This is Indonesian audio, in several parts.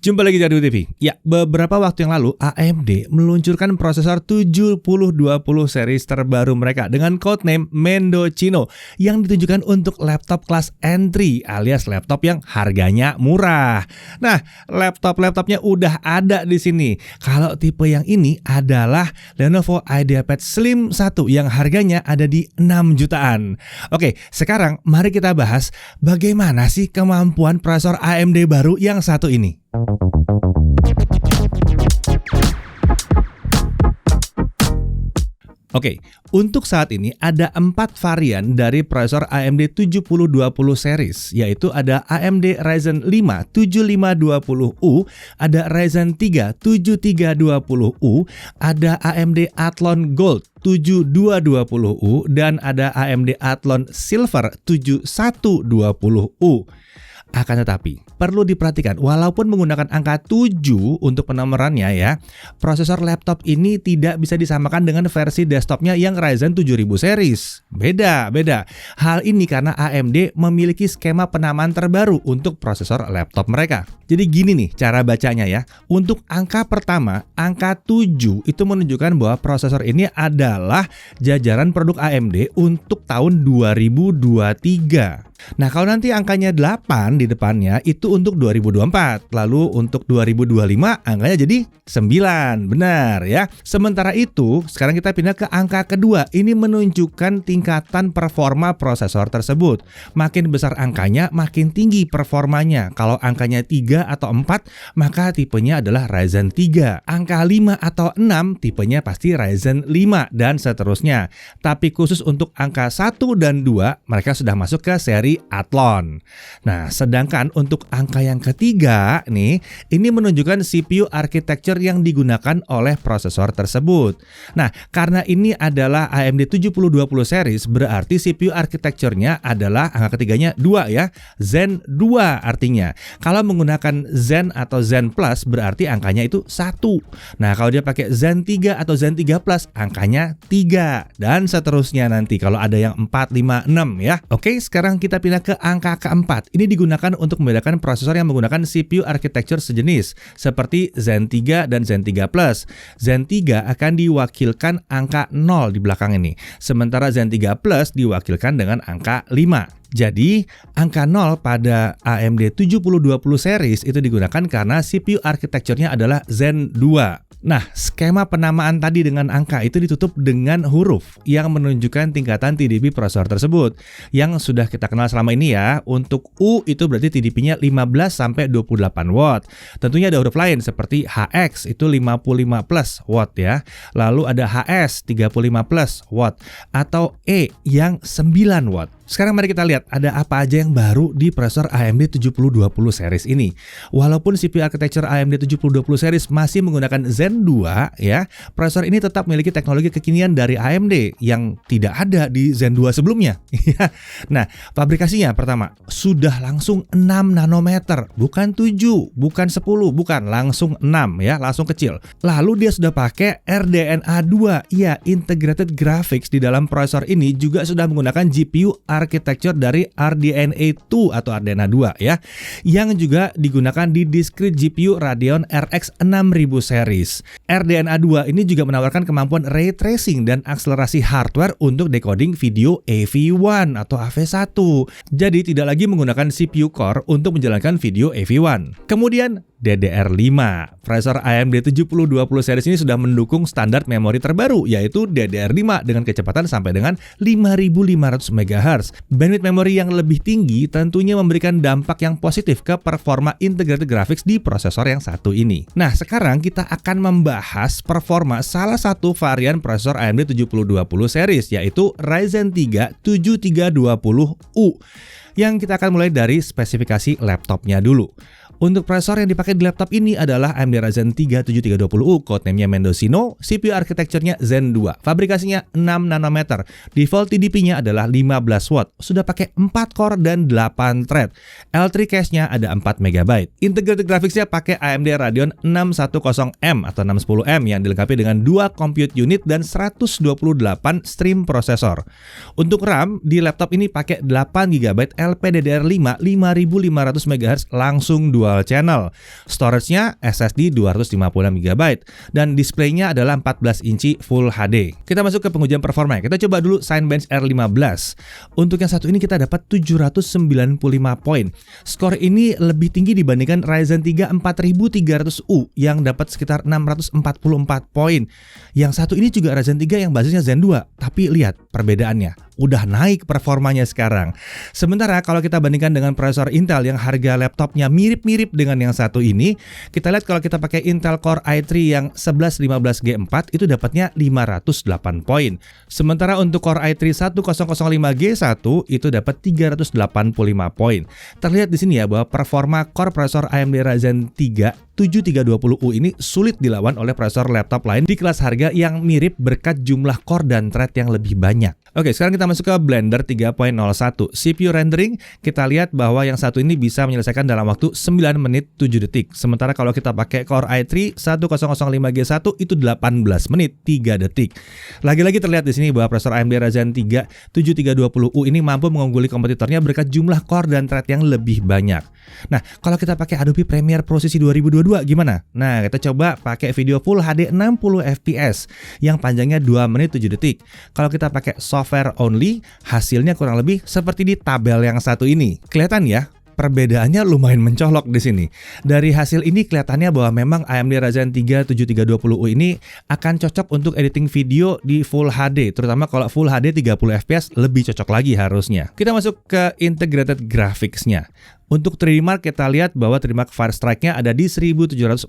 Jumpa lagi di Adu TV. Ya, beberapa waktu yang lalu AMD meluncurkan prosesor 7020 series terbaru mereka dengan codename Mendocino yang ditujukan untuk laptop kelas entry alias laptop yang harganya murah. Nah, laptopnya udah ada di sini. Kalau tipe yang ini adalah Lenovo IdeaPad Slim 1 yang harganya ada di 6 jutaan. Oke, sekarang mari kita bahas bagaimana sih kemampuan prosesor AMD baru yang satu ini. Oke, untuk saat ini ada 4 varian dari prosesor AMD 7020 series, yaitu ada AMD Ryzen 5 7520U, ada Ryzen 3 7320U, ada AMD Athlon Gold 7220U, dan ada AMD Athlon Silver 7120U. Akan tetapi, perlu diperhatikan, walaupun menggunakan angka 7 untuk penomorannya ya, prosesor laptop ini tidak bisa disamakan dengan versi desktopnya yang Ryzen 7000 series. Beda. Hal ini karena AMD memiliki skema penamaan terbaru untuk prosesor laptop mereka. Jadi gini nih cara bacanya ya. Untuk angka pertama, angka 7 itu menunjukkan bahwa prosesor ini adalah jajaran produk AMD untuk tahun 2023. Nah, kalau nanti angkanya 8 di depannya itu untuk 2024. Lalu untuk 2025 angkanya jadi 9. Benar ya. Sementara itu, sekarang kita pindah ke angka kedua. Ini menunjukkan tingkatan performa prosesor tersebut. Makin besar angkanya, makin tinggi performanya. Kalau angkanya 3 atau 4, maka tipenya adalah Ryzen 3. Angka 5 atau 6, tipenya pasti Ryzen 5 dan seterusnya. Tapi khusus untuk angka 1 dan 2, mereka sudah masuk ke seri Athlon. Nah, sedangkan untuk angka yang ketiga nih, ini menunjukkan CPU architecture yang digunakan oleh prosesor tersebut. Nah, karena ini adalah AMD 7020 series, berarti CPU architecture-nya adalah angka ketiganya 2 ya. Zen 2 artinya. Kalau menggunakan Zen atau Zen Plus berarti angkanya itu 1. Nah, kalau dia pakai Zen 3 atau Zen 3 Plus angkanya 3 dan seterusnya nanti kalau ada yang 4, 5, 6 ya. Oke, sekarang kita pindah ke angka keempat. Ini digunakan untuk membedakan prosesor yang menggunakan CPU architecture sejenis seperti Zen 3 dan Zen 3 Plus. Zen 3 akan diwakilkan angka 0 di belakang ini. Sementara Zen 3 Plus diwakilkan dengan angka 5. Jadi, angka 0 pada AMD 7020 series itu digunakan karena CPU architecture-nya adalah Zen 2. Nah, skema penamaan tadi dengan angka itu ditutup dengan huruf yang menunjukkan tingkatan TDP prosesor tersebut. Yang sudah kita kenal selama ini ya, untuk U itu berarti TDP-nya 15 sampai 28 watt. Tentunya ada huruf lain seperti HX itu 55 plus watt ya. Lalu ada HS 35 plus watt atau E yang 9 watt. Sekarang mari kita lihat ada apa aja yang baru di prosesor AMD 7020 series ini. Walaupun CPU architecture AMD 7020 series masih menggunakan Zen 2 ya, prosesor ini tetap memiliki teknologi kekinian dari AMD yang tidak ada di Zen 2 sebelumnya. Nah, fabrikasinya pertama sudah langsung 6 nanometer, bukan 7, bukan 10, bukan, langsung 6 ya, langsung kecil. Lalu dia sudah pakai RDNA 2, ya, Integrated Graphics di dalam prosesor ini juga sudah menggunakan GPU architecture dari RDNA 2 atau RDNA 2 ya, yang juga digunakan di discrete GPU Radeon RX 6000 series. RDNA 2 ini juga menawarkan kemampuan ray tracing dan akselerasi hardware untuk decoding video AV1 atau AV1. Jadi tidak lagi menggunakan CPU core untuk menjalankan video AV1. Kemudian DDR5. Prosesor AMD 7020 series ini sudah mendukung standar memori terbaru yaitu DDR5 dengan kecepatan sampai dengan 5500 MHz. Bandwidth memori yang lebih tinggi tentunya memberikan dampak yang positif ke performa integrated graphics di prosesor yang satu ini. Nah, sekarang kita akan membahas performa salah satu varian prosesor AMD 7020 series yaitu Ryzen 3 7320U. Yang kita akan mulai dari spesifikasi laptopnya dulu. Untuk prosesor yang dipakai di laptop ini adalah AMD Ryzen 3 7320U, codename-nya Mendocino, CPU architecture-nya Zen 2, fabrikasinya 6 nanometer, default TDP-nya adalah 15 watt, sudah pakai 4 core dan 8 thread, L3 cache-nya ada 4 MB, integrated graphics-nya pakai AMD Radeon 610M atau 610M yang dilengkapi dengan 2 compute unit dan 128 stream prosesor. Untuk RAM, di laptop ini pakai 8 GB LPDDR5 5500 MHz langsung 2 dual channel. Storage-nya SSD 256GB dan displaynya adalah 14 inci Full HD. Kita masuk ke pengujian performa. Kita coba dulu Cinebench R15. Untuk yang satu ini kita dapat 795 poin. Skor ini lebih tinggi dibandingkan Ryzen 3 4300U yang dapat sekitar 644 poin. Yang satu ini juga Ryzen 3 yang basisnya Zen 2, tapi lihat perbedaannya. Udah naik performanya sekarang. Sementara kalau kita bandingkan dengan prosesor Intel yang harga laptopnya mirip-mirip dengan yang satu ini, kita lihat kalau kita pakai Intel Core i3 yang 1115G4 itu dapatnya 508 poin. Sementara untuk Core i3 1005G1 itu dapat 385 poin. Terlihat di sini ya bahwa performa core prosesor AMD Ryzen 3 7320U ini sulit dilawan oleh prosesor laptop lain di kelas harga yang mirip berkat jumlah core dan thread yang lebih banyak. Oke, sekarang kita masuk ke Blender 3.01. CPU rendering, kita lihat bahwa yang satu ini bisa menyelesaikan dalam waktu 9 menit 7 detik. Sementara kalau kita pakai Core i3 1005G1 itu 18 menit 3 detik. Lagi-lagi terlihat di sini bahwa prosesor AMD Ryzen 3 7320U ini mampu mengungguli kompetitornya berkat jumlah core dan thread yang lebih banyak. Nah, kalau kita pakai Adobe Premiere Pro sisi 2022 gimana? Nah, kita coba pakai video Full HD 60 fps yang panjangnya 2 menit 7 detik. Kalau kita pakai software only, hasilnya kurang lebih seperti di tabel yang satu ini. Kelihatan ya? Perbedaannya lumayan mencolok di sini. Dari hasil ini kelihatannya bahwa memang AMD Ryzen 3 7320U ini akan cocok untuk editing video di Full HD, terutama kalau Full HD 30 fps lebih cocok lagi harusnya. Kita masuk ke integrated graphics-nya. Untuk 3D Mark kita lihat bahwa 3D Mark Firestrike-nya ada di 1741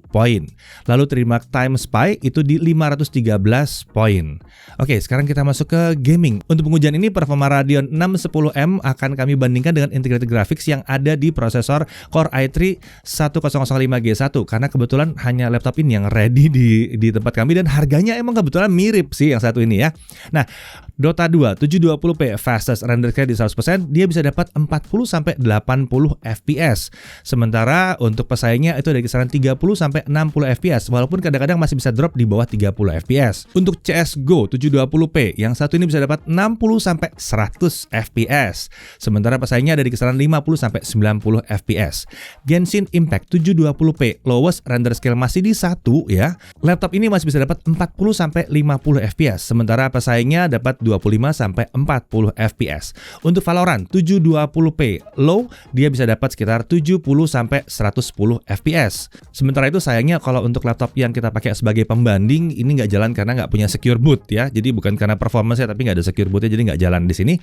poin. Lalu 3D Mark Time Spy itu di 513 poin. Oke, sekarang kita masuk ke gaming. Untuk pengujian ini performa Radeon 610M akan kami bandingkan dengan integrated graphics yang ada di prosesor Core i3 1005G1 karena kebetulan hanya laptop ini yang ready di tempat kami dan harganya emang kebetulan mirip sih yang satu ini ya. Nah, Dota 2 720p fastest render rate di 100%, dia bisa dapat 40 sampai 80 fps. Sementara untuk pesaingnya itu dari kisaran 30 sampai 60 fps walaupun kadang-kadang masih bisa drop di bawah 30 fps. Untuk CS:GO 720p yang satu ini bisa dapat 60 sampai 100 fps. Sementara pesaingnya ada di kisaran 50 sampai 90 fps. Genshin Impact 720p lowest render scale masih di 1 ya. Laptop ini masih bisa dapat 40 sampai 50 fps. Sementara pesaingnya dapat 25 sampai 40 fps. Untuk Valorant 720p low, dia bisa dapat sekitar 70 sampai 110 fps. Sementara itu sayangnya kalau untuk laptop yang kita pakai sebagai pembanding ini nggak jalan karena nggak punya secure boot ya. Jadi bukan karena performance ya, tapi nggak ada secure bootnya jadi nggak jalan di sini.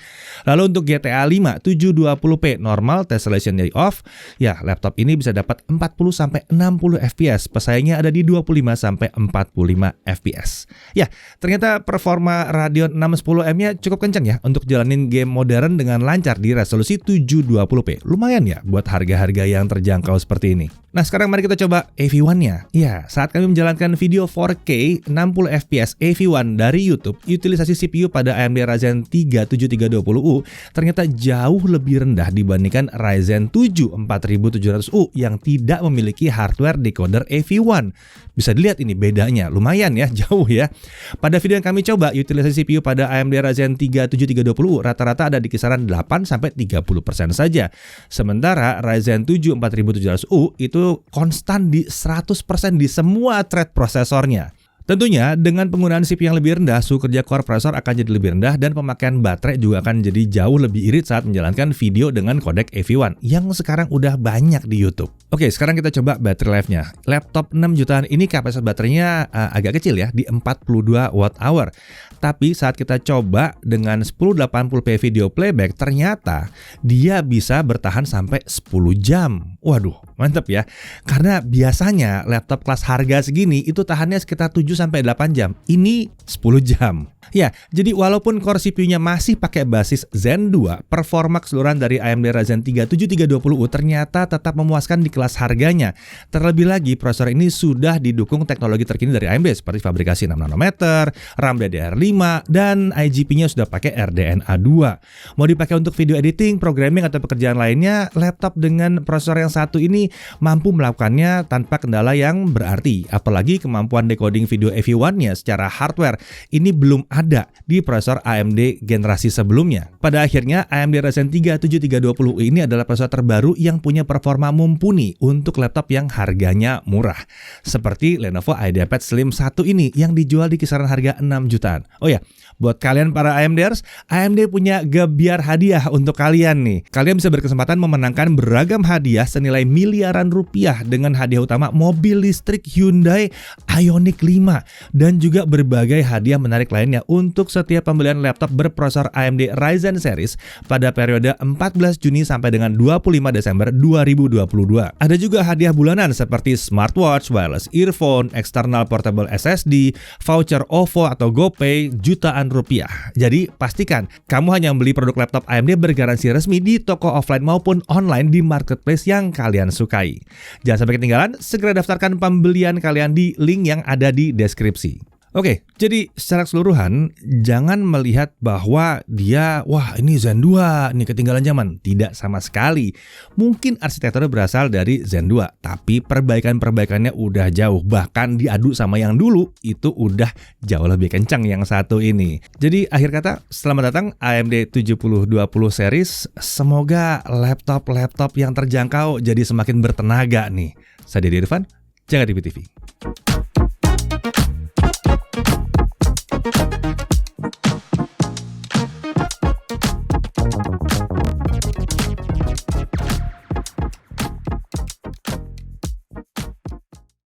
Lalu untuk GTA 5 720p normal tessellation dari off, ya laptop ini bisa dapat 40 sampai 60 fps. Pesaingnya ada di 25 sampai 45 fps. Ya, ternyata performa Radeon 610M-nya cukup kencang ya untuk jalanin game modern dengan lancar di resolusi 720p. Lumayan ya buat harga-harga yang terjangkau seperti ini. Nah, sekarang mari kita coba AV1-nya. Ya, saat kami menjalankan video 4K 60 fps AV1 dari YouTube, utilisasi CPU pada AMD Ryzen 3 7320U ternyata jauh lebih rendah dibandingkan Ryzen 7 4700U yang tidak memiliki hardware decoder AV1. Bisa dilihat ini bedanya, lumayan ya, jauh ya. Pada video yang kami coba, utilisasi CPU pada AMD Ryzen 3 7320U rata-rata ada di kisaran 8-30% saja. Sementara Ryzen 7 4700U itu konstan di 100% di semua thread prosesornya. Tentunya dengan penggunaan CPU yang lebih rendah, suhu kerja core prosesor akan jadi lebih rendah dan pemakaian baterai juga akan jadi jauh lebih irit saat menjalankan video dengan kodek AV1 yang sekarang udah banyak di YouTube. Oke, sekarang kita coba battery life-nya. Laptop 6 jutaan ini kapasitas baterainya agak kecil ya, di 42 Wh. Tapi saat kita coba dengan 1080p video playback, ternyata dia bisa bertahan sampai 10 jam. Waduh, mantep ya. Karena biasanya laptop kelas harga segini itu tahannya sekitar 7-8 jam. Ini 10 jam. Ya, jadi walaupun core CPU-nya masih pakai basis Zen 2, performa keseluruhan dari AMD Ryzen 3 7320U ternyata tetap memuaskan di kelas harganya. Terlebih lagi, prosesor ini sudah didukung teknologi terkini dari AMD seperti fabrikasi 6 nanometer, RAM DDR5, dan IGP-nya sudah pakai RDNA 2. Mau dipakai untuk video editing, programming, atau pekerjaan lainnya, laptop dengan prosesor yang satu ini ini mampu melakukannya tanpa kendala yang berarti. Apalagi kemampuan decoding video AV1-nya secara hardware ini belum ada di prosesor AMD generasi sebelumnya. Pada akhirnya AMD Ryzen 3 7320U ini adalah prosesor terbaru yang punya performa mumpuni untuk laptop yang harganya murah. Seperti Lenovo IdeaPad Slim 1 ini yang dijual di kisaran harga 6 jutaan. Oh ya, buat kalian para AMDers, AMD punya gebiar hadiah untuk kalian nih. Kalian bisa berkesempatan memenangkan beragam hadiah senilai miliaran rupiah dengan hadiah utama mobil listrik Hyundai Ioniq 5 dan juga berbagai hadiah menarik lainnya untuk setiap pembelian laptop berprosesor AMD Ryzen series pada periode 14 Juni sampai dengan 25 Desember 2022. Ada juga hadiah bulanan seperti smartwatch, wireless earphone, external portable SSD, voucher OVO atau GoPay jutaan rupiah. Jadi pastikan kamu hanya membeli produk laptop AMD bergaransi resmi di toko offline maupun online di marketplace yang kalian sukai. Jangan sampai ketinggalan, segera daftarkan pembelian kalian di link yang ada di deskripsi. Oke, jadi secara keseluruhan jangan melihat bahwa wah ini Zen 2, ini ketinggalan zaman. Tidak sama sekali. Mungkin arsitekturnya berasal dari Zen 2, tapi perbaikan-perbaikannya udah jauh. Bahkan diadu sama yang dulu, itu udah jauh lebih kencang yang satu ini. Jadi akhir kata, selamat datang AMD 7020 series. Semoga laptop-laptop yang terjangkau jadi semakin bertenaga nih. Saya Deddy Irfan, Jaga TV TV.